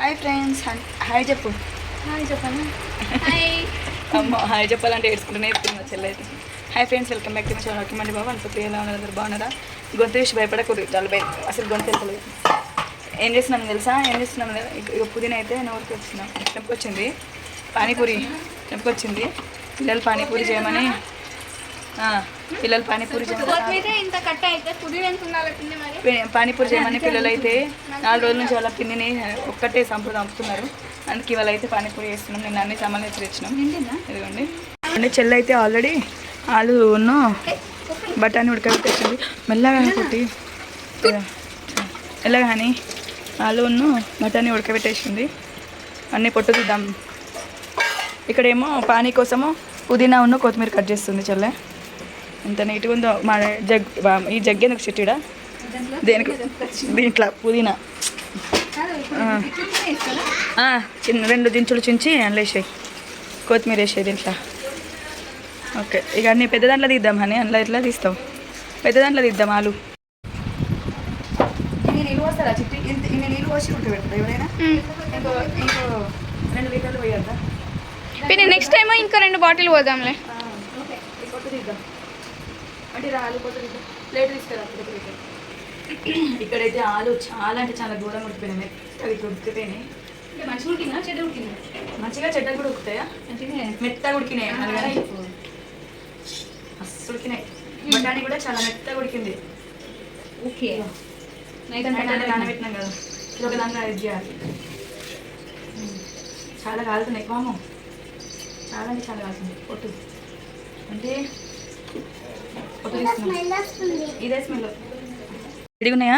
Hi friends, hi చెప్పు. Hi చెప్పండి. Hi అమ్మ హాయ్ చెప్పాలంటే ఏడ్చుకుంటూనే చెప్తుంది మా చెల్లి అయితే. Hi friends, welcome back to my channel. ఓకేమండి బాబు, అంత ప్రియలా ఉన్నారు, అందరు బాగున్నారా? గొంతు విషయం భయపడకూడదు, జలుబై అసలు గొంతు వెళ్తలేదు. ఏం చేస్తున్నాం తెలుసా? ఇక పుదీనా అయితే నోరుకి వచ్చినాం, వచ్చింది పానీపూరి వచ్చింది. పిల్లలు పానీపూరి చేయమని పానీపూరి చేయమని పిల్లలు అయితే 4 రోజుల నుంచి వాళ్ళ పిన్నిని ఒక్కటే చంపుతున్నారు. అందుకే ఇవాళ అయితే పానీపూరి చేస్తున్నాం. నేను అన్ని సామాన్లు తెచ్చినాం. ఇదిగోండి అంటే చెల్లి అయితే ఆల్రెడీ ఆలును బఠానీ ఉడకబెట్టేసింది. మెల్లగా కొట్టి మెల్లగా అని ఆలును బఠానీ ఉడకబెట్టేసింది. అన్నీ పొట్టు తీద్దాం. ఇక్కడేమో పానీ కోసము పుదీనా ఉన్న కొత్తిమీర కట్ చేస్తుంది చెల్లె. ఎంత నీట్గా ఉందో మా ఈ జగ్ ఎందుకు చిట్టిడా దేనికి దీంట్లో పుదీనా చిన్న 2 దించులు చించి అందులో వేసాయి, కొత్తిమీర వేసాయి దీంట్లో. ఓకే, ఇక అన్నీ పెద్ద దాంట్లో తీద్దాం అని అందులో ఇట్లా తీస్తాం. పెద్ద దాంట్లో తీద్దాం ఆలు. ఇన్ని నీళ్ళు పోస్తారా చిట్టి? ఇన్ని నీళ్ళు పోసి ఉడకబెడతారా ఎవరైనా? ఇంకో 2 లీటర్లు పోయద్దా? నెక్స్ట్ టైం ఇంకా 2 బాటిల్ పోదాంలే. ఓకే, ఈ కొట్టు తీద్దాం అంటే ఆలు కొట్టు తీద్దాం. ప్లేట్ తీసుకురా. ఇక్కడైతే ఆలు చాలా అంటే చాలా దూరం ఉడికిపోయినాయి, అవి ఉడికిపోయినాయి. మంచిగా ఉడికినా చెడ్డ ఉడికినా? మంచిగా చెడ్డ కూడా ఉడుకుతాయా? మెత్తగా ఉడికినాయి, మస్తు ఉడికినాయి. బఠానీ కూడా చాలా మెత్తగా ఉడికింది. ఓకే, నానబెట్టినాం కదా, ఇది ఒక దాంట్లో యాడ్ చేయాలి. చాలా కాలుతున్నాయి కాము, చాలా అంటే చాలా కాలుతుంది. పొట్టు అంటే పొట్టు తీసుకున్నాం. ఇదే స్మెల్ రెడీగా ఉన్నాయా?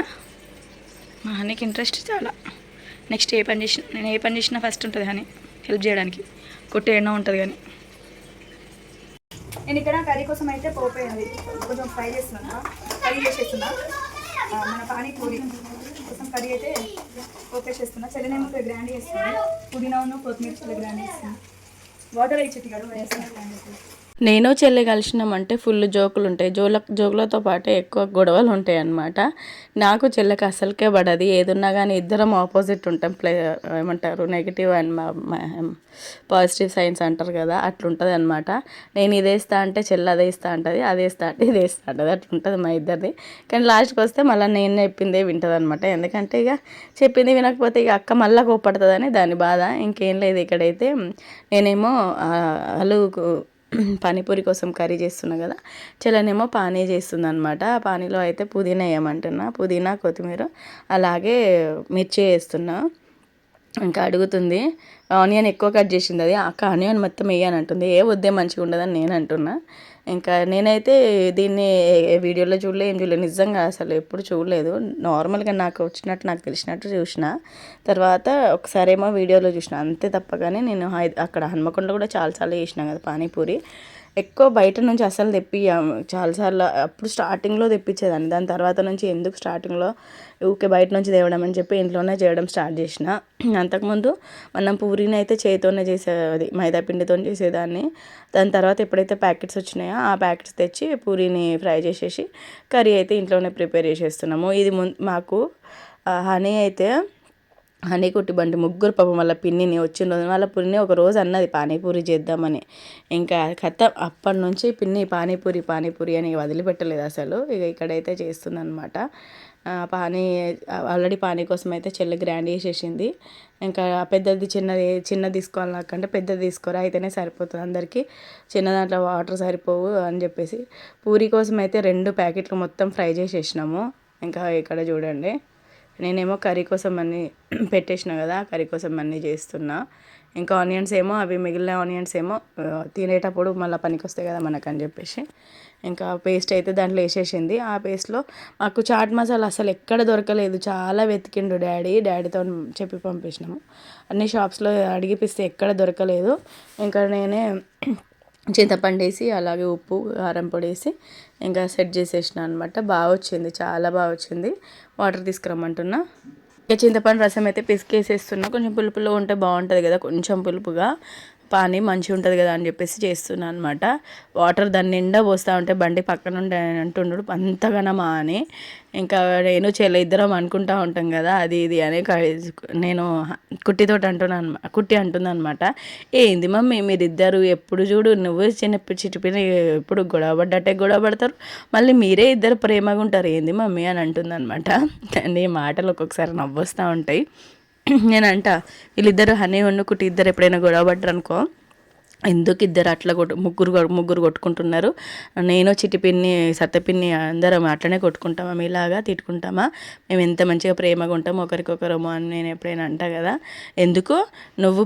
మా హనీకి ఇంట్రెస్ట్ చాలా. నెక్స్ట్ నేను ఏ పని చేసినా ఫస్ట్ ఉంటుంది హనీ హెల్ప్ చేయడానికి. కొట్టే ఎన్నో ఉంటుంది కానీ. నేను ఇక్కడ కర్రీ కోసం అయితే పోపోయింది, కొంచెం ఫ్రై చేస్తున్నా. కర్రీ చేసేస్తున్నా, మన పానీపూరి కోసం కర్రీ అయితే పోపేసేస్తున్నా. చెల్లెనేమో గ్రాండ్ చేస్తుంది, పుదీనా ఉన్న కొత్తిమీర చాలా గ్రాండ్ చేస్తుంది. వాటర్ ఇచ్చేది కదా వేస్తాను. నేను చెల్లి కలిసినామంటే ఫుల్ జోకులు ఉంటాయి. జోకులతో పాటు ఎక్కువ గొడవలు ఉంటాయి అన్నమాట. నాకు చెల్లెకి అసలుకే పడది. ఏదున్నా కానీ ఇద్దరం ఆపోజిట్ ఉంటాం. ఏమంటారు, నెగిటివ్ అండ్ పాజిటివ్ సైన్స్ అంటారు కదా, అట్లుంటుంది అనమాట. నేను ఇదేస్తా అంటే చెల్లి అదేస్తా అంటుంది, అదేస్తా అంటే ఇదేస్తా అంటుంది, అట్లుంటుంది మా ఇద్దరిది. కానీ లాస్ట్కి వస్తే మళ్ళీ నేను చెప్పిందే వింటుంది అనమాట. ఎందుకంటే ఇక చెప్పింది వినకపోతే ఇక అక్క మళ్ళీ కోప్పడుతుందని దాని బాధ. ఇంకేం లేదు. ఇక్కడైతే నేనేమో పానీపూరి కోసం కర్రీ చేస్తున్నా కదా, చెల్లనేమో పానీ చేస్తుంది అనమాట. ఆ పానీలో అయితే పుదీనా వేయమంటున్నా, పుదీనా కొత్తిమీర అలాగే మిర్చి వేస్తున్నా. ఇంకా అడుగుతుంది, ఆనియన్ ఎక్కువ కట్ చేసింది అది. అక్క ఆనియన్ మొత్తం వేయనంటుంది. వద్దే మంచిగా ఉండదని నేను అంటున్నా. ఇంకా నేనైతే దీన్ని వీడియోలో చూడలే, ఏం చూడలేదు, నిజంగా అసలు ఎప్పుడు చూడలేదు. నార్మల్గా నాకు వచ్చినట్టు నాకు తెలిసినట్టు చూసిన. తర్వాత ఒకసారి ఏమో వీడియోలో చూసిన, అంతే తప్ప. కానీ నేను అక్కడ హన్మకొండలో కూడా చాలాసార్లు చేసినా కదా పానీపూరి. ఎక్కువ బయట నుంచి అసలు చాలాసార్లు అప్పుడు స్టార్టింగ్లో తెప్పించేదాన్ని. దాని తర్వాత నుంచి ఎందుకు స్టార్టింగ్లో ఊకే బయట నుంచి తేవడం అని చెప్పి ఇంట్లోనే చేయడం స్టార్ట్ చేసిన. అంతకుముందు మనం పూరీని అయితే చేతితోనే చేసేది, మైదా పిండితో చేసేదాన్ని. దాని తర్వాత ఎప్పుడైతే ప్యాకెట్స్ వచ్చినాయో ఆ ప్యాకెట్స్ తెచ్చి పూరీని ఫ్రై చేసేసి కర్రీ అయితే ఇంట్లోనే ప్రిపేర్ చేసేస్తున్నాము. ఇది మాకు హనీ అయితే హనీ కుట్టి బండి ముగ్గురు పాపం వాళ్ళ పిన్నిని వచ్చిన రోజు వాళ్ళ పిన్ని ఒక రోజు అన్నది పానీపూరి చేద్దామని. ఇంకా కథ అప్పటి నుంచి పిన్ని పానీపూరి అని వదిలిపెట్టలేదు అసలు. ఇక ఇక్కడైతే చేస్తుందన్నమాట. ఆల్రెడీ పానీ కోసం అయితే చెల్లి గ్రాండ్ చేసేసింది. ఇంకా చిన్నది తీసుకోవాలి, నాకంటే పెద్దది తీసుకోరా అయితేనే సరిపోతుంది అందరికీ, చిన్న దాంట్లో వాటర్ సరిపోవు అని చెప్పేసి పూరి కోసం అయితే 2 ప్యాకెట్లు మొత్తం ఫ్రై చేసేసినాము. ఇంకా ఇక్కడ చూడండి, నేనేమో కర్రీ కోసం అన్నీ పెట్టేసిన కదా, కర్రీ కోసం అన్నీ చేస్తున్నా. ఇంకా ఆనియన్స్ ఏమో అవి మిగిలిన ఆనియన్స్ ఏమో తినేటప్పుడు మళ్ళీ పనికి వస్తాయి కదా మనకని చెప్పేసి ఇంకా పేస్ట్ అయితే దాంట్లో వేసేసింది. ఆ పేస్ట్లో మాకు చాట్ మసాలా అసలు ఎక్కడ దొరకలేదు. చాలా వెతికిండు డాడీతో చెప్పి పంపించినాము. అన్ని షాప్స్లో అడిగిపిస్తే ఎక్కడ దొరకలేదు. ఇంకా నేనే చింతపండు వేసి అలాగే ఉప్పు కారం పొడి వేసి ఇంకా సెట్ చేసేసిన అనమాట. బాగా వచ్చింది, చాలా బాగా వచ్చింది. వాటర్ తీసుకురమ్మంటున్నా. ఇక చింతపండు రసం అయితే పిసికేసేస్తున్నా. కొంచెం పులుపులో ఉంటే బాగుంటుంది కదా, కొంచెం పులుపుగా. పానీ మంచిగా ఉంటుంది కదా అని చెప్పేసి చేస్తున్నాను అనమాట. వాటర్ దాని నిండా పోస్తూ ఉంటే బండి పక్కన ఉండే అంటుండు అంతగానమా అని. ఇంకా నేను చెల్లి ఇద్దరం అనుకుంటా ఉంటాం కదా అది ఇది అని నేను కుట్టితోటి కుట్టి అంటుంది అనమాట. ఏంది మమ్మీ మీరిద్దరు ఎప్పుడు చూడు నువ్వు చిటిపిన ఎప్పుడు గొడవ పడ్డట్టే గొడవ పడతారు, మళ్ళీ మీరే ఇద్దరు ప్రేమగా ఉంటారు ఏంది మమ్మీ అని అంటుంది అనమాట. నీ మాటలు ఒక్కొక్కసారి నవ్వొస్తూ ఉంటాయి. నేనంట వీళ్ళిద్దరు హనీ కుట్టి ఇద్దరు ఎప్పుడైనా గొడవ పడ్డారు అనుకో, ఎందుకు ఇద్దరు అట్లా ముగ్గురు కొట్టుకుంటున్నారు, నేను చిటిపిన్ని సత్తపిన్ని అందరం అట్లనే కొట్టుకుంటామా, మీలాగా తిట్టుకుంటామా, మేము ఎంత మంచిగా ప్రేమగా ఉంటాము ఒకరికొకరము అని నేను ఎప్పుడైనా అంటా కదా. ఎందుకు నువ్వు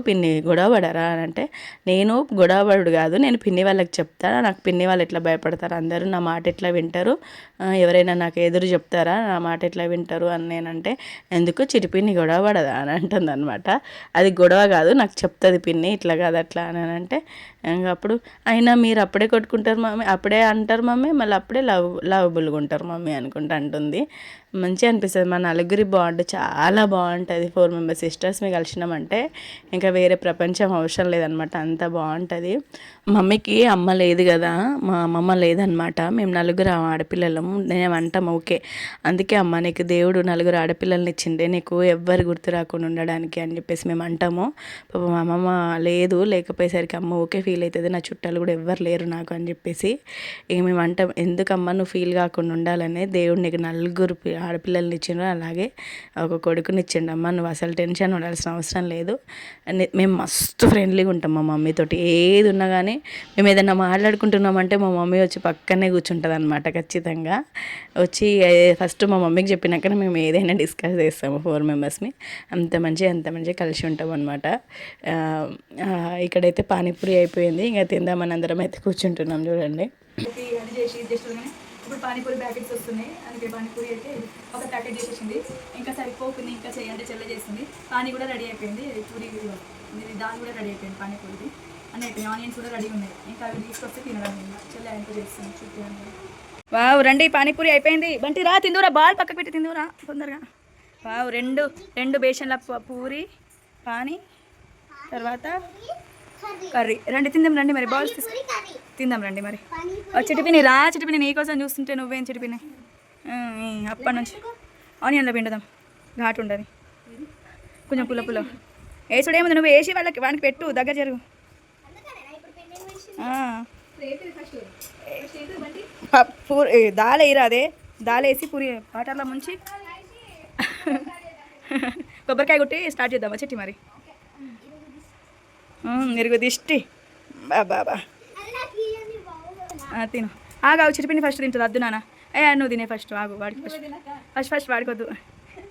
పిన్ని గొడవ పడరా అని అంటే, నేను గొడవ పడు కాదు, నేను పిన్ని వాళ్ళకి చెప్తారా, నాకు పిన్ని వాళ్ళు ఎట్లా భయపడతారు, అందరూ నా మాట ఎట్లా వింటారు, ఎవరైనా నాకు ఎదురు చెప్తారా, నా మాట ఎట్లా వింటారు అని నేనంటే, ఎందుకు చిటిపిన్ని గొడవ పడదా అని అంటుంది అనమాట. అది గొడవ కాదు, నాకు చెప్తుంది పిన్ని ఇట్లా కాదు అట్లా అని అంటే, ఇంకా అప్పుడు అయినా మీరు అప్పుడే కొట్టుకుంటారు మమ్మీ, అప్పుడే అంటారు మమ్మీ, మళ్ళీ అప్పుడే లవబుల్గా ఉంటారు మమ్మీ అనుకుంటా అంటుంది. మంచిగా అనిపిస్తుంది. మా నలుగురి బాండ్ చాలా బాగుంటుంది. 4 మెంబర్స్ సిస్టర్స్ మేము కలిసినామంటే ఇంకా వేరే ప్రపంచం అవసరం లేదనమాట, అంత బాగుంటుంది. మమ్మీకి అమ్మ లేదు కదా, మా అమ్మమ్మ లేదనమాట, మేము నలుగురు ఆడపిల్లలము. నేను అంటాం ఓకే, అందుకే అమ్మ నీకు దేవుడు నలుగురు ఆడపిల్లల్ని ఇచ్చిండే, నీకు ఎవ్వరు గుర్తు రాకుండా ఉండడానికి అని చెప్పేసి మేము అంటాము. పాప మా అమ్మమ్మ లేదు, లేకపోయేసరికి అమ్మ ఓకే ఫీల్ అవుతుంది, నా చుట్టాలు కూడా ఎవ్వరు లేరు నాకు అని చెప్పేసి. ఇక మేము అంటాం ఎందుకమ్మా నువ్వు ఫీల్ కాకుండా ఉండాలనే దేవుడు నీకు నలుగురు ఆడపిల్లల్ని ఇచ్చిండ్రు, అలాగే ఒక కొడుకుని ఇచ్చిండు అమ్మ, నువ్వు అసలు టెన్షన్ ఉండాల్సిన అవసరం లేదు. మేము మస్తు ఫ్రెండ్లీగా ఉంటాం మా మమ్మీతోటి. ఏది ఉన్నా కానీ మేము ఏదైనా మాట్లాడుకుంటున్నామంటే మా మమ్మీ వచ్చి పక్కనే కూర్చుంటుంది అనమాట. ఖచ్చితంగా వచ్చి ఫస్ట్ మా మమ్మీకి చెప్పినాకనే మేము ఏదైనా డిస్కస్ చేస్తాము 4 మెంబర్స్ని. అంత మంచిగా కలిసి ఉంటాం అనమాట. ఇక్కడైతే పానీపూరి అయిపోయింది, ఇంకా తిందామని అందరం అయితే కూర్చుంటున్నాం చూడండి. ఇప్పుడు పానీపూరి ప్యాకెట్స్ వస్తున్నాయి, అందుకే పానీపూరి అయితే ఒక ప్యాకెట్ చేసేసింది. ఇంకా సరిపోకుండా ఇంకా చేయంటే చెల్ల చేసింది. పానీ కూడా రెడీ అయిపోయింది, పూరి దాని కూడా రెడీ అయిపోయింది, పానీపూరి అన్నీ అయిపోయింది. ఆనియన్స్ కూడా రెడీ ఉన్నాయి, ఇంకా అవి తీసుకొస్తే తినడం చెల్ల ఎంత చేస్తుంది చూపించాను. వావ్ రండి పానీపూరి అయిపోయింది. బంటి రా తిందురా, బాల్ పక్కకు పెట్టి తిందురా తొందరగా. వావ్ రెండు బేషన్ల పూరి పానీ తర్వాత కర్రీ రండి తిందాం రండి. మరి బాల్స్ తీసుకు తిందాం రండి. మరి చిటిపిని రా, చిటిపిని నీకోసం చూస్తుంటే నువ్వేం చిటిపిని అప్పటి నుంచి ఆనియన్లో పిండుదాం, ఘాటు ఉండదు కొంచెం పుల్ల వేసుడేముంది, నువ్వు వేసి వానికి పెట్టు, దగ్గర జరుగు. పూరి దాల్ వేయరా, అదే దాల్ వేసి పూరి వాటర్లో ముంచి కొబ్బరికాయ కొట్టి స్టార్ట్ చేద్దామా చిట్టి మరి. మెరుగు దిష్టి బాబా తిను. ఆగు చిటిపిని ఫస్ట్ తింటుంది, వద్దు నాన్న. నువ్వు తినే ఫస్ట్, ఆగు వాడికి ఫస్ట్ వాడికొద్దు,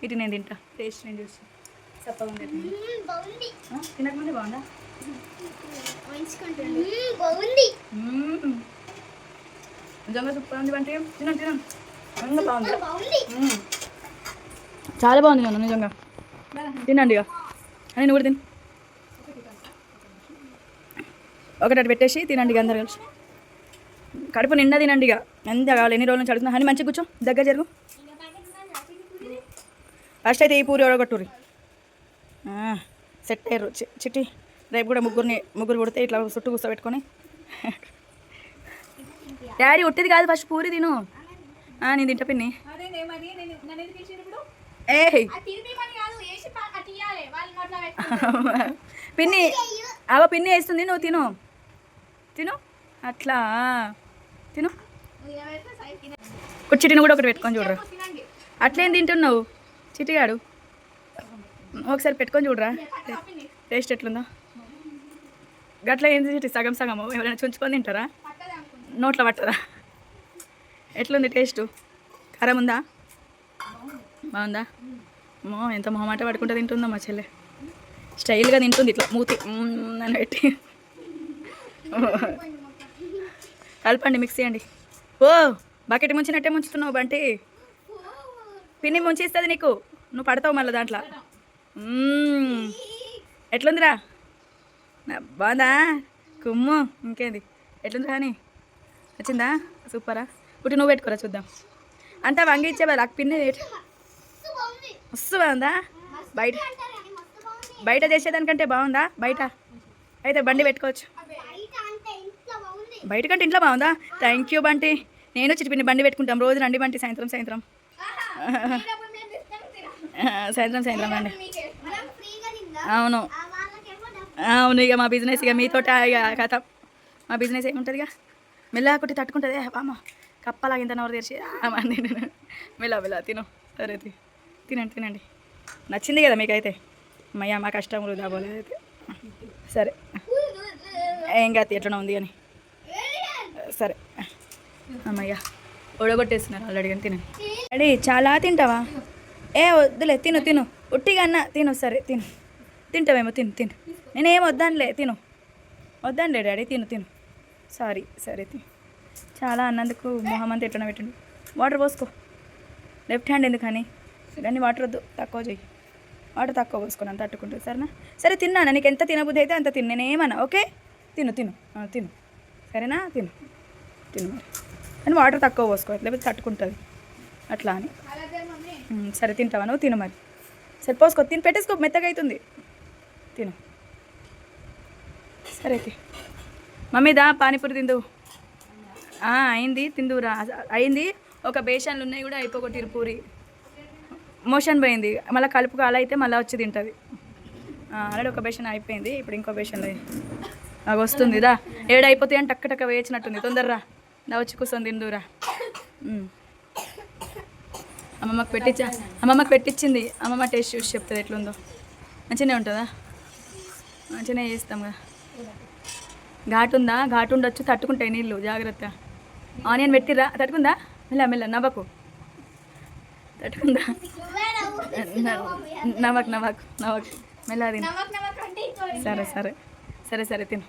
ఇటు నేను తింటా. టేస్ట్ నేను చూసి చెప్పగా ఉంది, తినకముందే బాగుందా, నిజంగా సూపర్ ఉంది. అంటే తినండి నిజంగా బాగుంది, చాలా బాగుంది నాన్న నిజంగా. తినండి ఇక అని నువ్వు కూడా తిను, ఒకటి అటు పెట్టేసి తినండి ఇక అందరు కలిసి. కడుపు నిండా తినండి ఇక, ఎంత కావాలి. ఎన్ని రోజుల నుంచి అడుగుతున్నా అని మంచిగా కూర్చో, దగ్గర జరుగు. ఫస్ట్ అయితే ఈ పూరి ఒడగొట్టుర్రి, సెట్ అయ్యారు. చిట్టి రేపు కూడా ముగ్గురు కొడితే ఇట్లా చుట్టూ కూర్చోబెట్టుకొని. డాడీ ఉట్టిది కాదు, ఫస్ట్ పూరి తిను. నేను తింటా పిన్ని. పిన్ని పిన్ని వేస్తుంది, నువ్వు తిను అట్లా తిను. చిటిని కూడా ఒకటి పెట్టుకొని చూడరా, అట్లేం తింటున్నావు చిటిగాడు, ఒకసారి పెట్టుకొని చూడరా టేస్ట్ ఎట్లుందో. గట్లా ఏంది చిటి సగం ఎవరైనా చుంచుకొని తింటారా, నోట్లో పట్టరా. ఎట్లుంది టేస్ట్, కారం ఉందా, బాగుందా? ఎంత మొహమాట పడుకుంటూ తింటుందో మా చెల్లె, స్టైల్గా తింటుంది ఇట్లా మూతి అని పెట్టి. కలపండి, మిక్స్ చేయండి. ఓ బకెట్ ముంచినట్టే ముంచుతున్నావు బంటి, పిన్ని ముంచిస్తుంది నీకు, నువ్వు పడతావు మళ్ళీ దాంట్లో. ఎట్లుందిరా, బాగుందా కుమ్ము, ఇంకేంది ఎట్లుంది కానీ వచ్చిందా, సూపరా. ఇప్పుడు నువ్వు పెట్టుకోరా చూద్దాం. అంతా వంగి ఇచ్చే వాళ్ళ పిన్ని మస్తు బాగుందా, బయట చేసేదానికంటే బాగుందా బయట. అయితే బండి పెట్టుకోవచ్చు. బయట కంటే ఇంట్లో బాగుందా? Thank you Bunty. నేను చిటిపిన్ని బండి పెట్టుకుంటాం రోజు. రండి బంటి, సాయంత్రం సాయంత్రం సాయంత్రం రండి. అవును అవును, ఇక మా బిజినెస్ ఇక మీతో ఇక కథ. మా బిజినెస్ ఏముంటుంది ఇక మెల్లగా కొట్టి తట్టుకుంటుంది. అమ్మ కప్పలాగా ఇంత నవరు తెరిచి మెల్ల తిను. సరే తినండి. నచ్చింది కదా మీకైతే? అమ్మయ్య మా కష్టం వృధా పోలేదు అయితే. సరే ఏం కాదు ఎట్లా ఉంది అని. సరే అమ్మయ్య ఒడగొట్టేస్తున్నారు ఆల్రెడీ. కానీ తినండి. డాడీ చాలా తింటావా? వద్దులే, తిను ఉట్టిగా అన్న తిను. సరే తింటావేమో తిను. నేనేం వద్దానులే, వద్దానులే డాడీ, తిను. సరే చాలా అన్నందుకు మొహం అంతా ఎట్లా పెట్టండి. వాటర్ పోసుకో. లెఫ్ట్ హ్యాండ్ ఎందుకని కానీ వాటర్ వద్దు, తక్కువ చెయ్యి. వాటర్ తక్కువ పోసుకున్నాను తట్టుకుంటుంది. సరేనా? సరే తిన్నాను. నీకు ఎంత తినబుద్ధి అయితే అంత తిను. నేనేమన్నా ఓకే. తిను సరేనా? తిను మరి. కానీ వాటర్ తక్కువ పోసుకోవాలి, లేకపోతే తట్టుకుంటుంది అట్లా అని. సరే తింటావా నువ్వు? తిను మరి. సరే పోసుకో, పెట్టేసుకో, మెత్తగా అవుతుంది. తిను. సరే మమ్మీ దా పానీపూరి తిందు. అయింది, తిందురా. అయింది. ఒక బేషన్లు ఉన్నాయి కూడా అయిపోగొట్టిరు పూరి. మోషన్ పోయింది, మళ్ళీ కలుపు అలా అయితే మళ్ళీ వచ్చి తింటుంది. ఆల్రెడీ ఒక బేషన్ అయిపోయింది, ఇప్పుడు ఇంకో బేషన్లో నాకు వస్తుంది. దా 7 అయిపోతాయి అని టక్క వేయించినట్టుంది. తొందరరా దా, వచ్చి కూర్చొని తిందురా. అమ్మమ్మకి పెట్టించింది. అమ్మమ్మ టేస్ట్ చూసి చెప్తుంది ఎట్లుందో. మంచిగానే ఉంటుందా? మంచిగానే చేస్తాం కదా. ఘాటు ఉండొచ్చు, తట్టుకుంటాయి నీళ్ళు. జాగ్రత్త. ఆనియన్ పెట్టిరా? తట్టుకుందా? మెల్ల నవ్వకు. తట్టుకుందా? నవ్వకు మెల్ల తిను. సరే తిను.